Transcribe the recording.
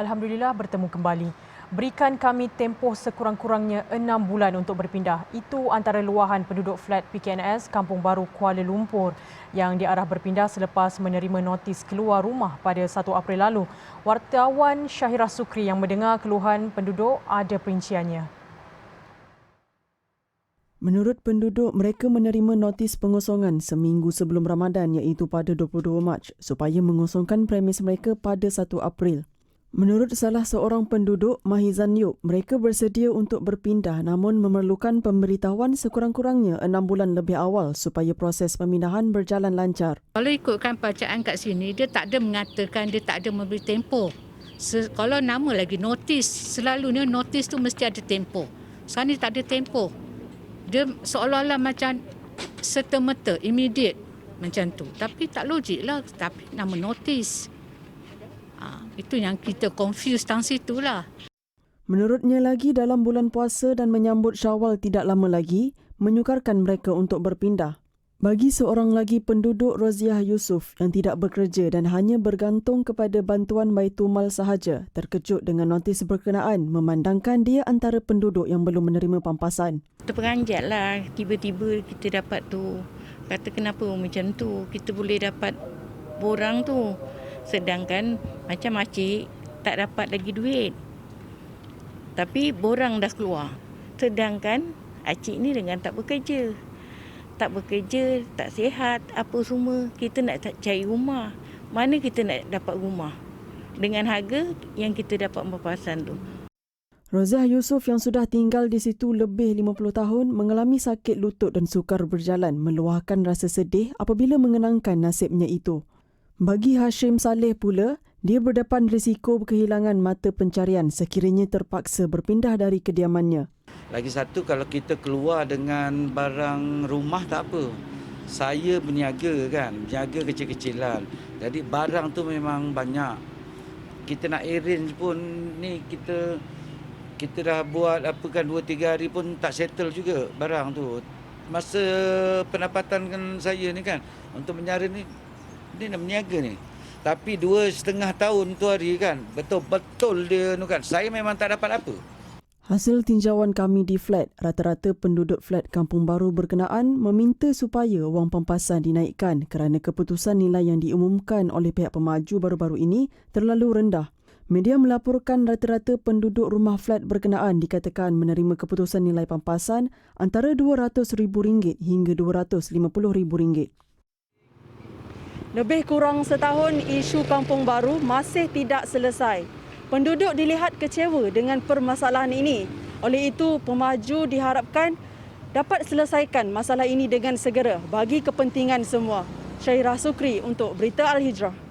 Alhamdulillah bertemu kembali. Berikan kami tempoh sekurang-kurangnya 6 bulan untuk berpindah. Itu antara luahan penduduk flat PKNS Kampung Baru Kuala Lumpur yang diarah berpindah selepas menerima notis keluar rumah pada 1 April lalu. Wartawan Syahirah Sukri yang mendengar keluhan penduduk ada perinciannya. Menurut penduduk, mereka menerima notis pengosongan seminggu sebelum Ramadan iaitu pada 22 Mac supaya mengosongkan premis mereka pada 1 April. Menurut salah seorang penduduk, Mahizan Yub, mereka bersedia untuk berpindah namun memerlukan pemberitahuan sekurang-kurangnya 6 bulan lebih awal supaya proses pemindahan berjalan lancar. Kalau ikutkan bacaan kat sini, dia tak ada mengatakan, dia tak ada memberi tempoh. Kalau nama lagi notis, selalunya notis tu mesti ada tempoh. Sekarang ni tak ada tempoh. Dia seolah-olah macam serta-merta, immediate macam tu. Tapi tak logik lah, tapi nama notis. Itu yang kita confuse tang situ lah. Menurutnya lagi, dalam bulan puasa dan menyambut Syawal tidak lama lagi, menyukarkan mereka untuk berpindah. Bagi seorang lagi penduduk, Roziah Yusof, yang tidak bekerja dan hanya bergantung kepada bantuan Baitumal sahaja, terkejut dengan notis berkenaan memandangkan dia antara penduduk yang belum menerima pampasan. Terperanjat lah, tiba-tiba kita dapat tu. Kata kenapa macam tu, kita boleh dapat borang tu. Sedangkan macam makcik tak dapat lagi duit. Tapi borang dah keluar. Sedangkan acik ni dengan tak bekerja. Tak bekerja, tak sihat, apa semua. Kita nak cari rumah. Mana kita nak dapat rumah? Dengan harga yang kita dapat pampasan tu. Roziah Yusof yang sudah tinggal di situ lebih 50 tahun mengalami sakit lutut dan sukar berjalan, meluahkan rasa sedih apabila mengenangkan nasibnya itu. Bagi Hashim Saleh pula, dia berdepan risiko kehilangan mata pencarian sekiranya terpaksa berpindah dari kediamannya. Lagi satu, kalau kita keluar dengan barang rumah tak apa. Saya berniaga kan, berniaga kecil-kecilan. Jadi barang tu memang banyak. Kita nak arrange pun ni kita dah buat apa kan 2-3 hari pun tak settle juga barang tu. Masa pendapatan kan saya ni kan untuk menyara ni nak berniaga ni. Tapi 2,5 tahun tu hari kan betul-betul dia nu kan saya memang tak dapat apa. Hasil tinjauan kami di flat, rata-rata penduduk flat Kampung Baru berkenaan meminta supaya wang pampasan dinaikkan kerana keputusan nilai yang diumumkan oleh pihak pemaju baru-baru ini terlalu rendah. Media melaporkan rata-rata penduduk rumah flat berkenaan dikatakan menerima keputusan nilai pampasan antara RM200,000 hingga RM250,000. Lebih kurang setahun, isu Kampung Baru masih tidak selesai. Penduduk dilihat kecewa dengan permasalahan ini. Oleh itu, pemaju diharapkan dapat selesaikan masalah ini dengan segera bagi kepentingan semua. Syahirah Sukri untuk Berita Al Hijrah.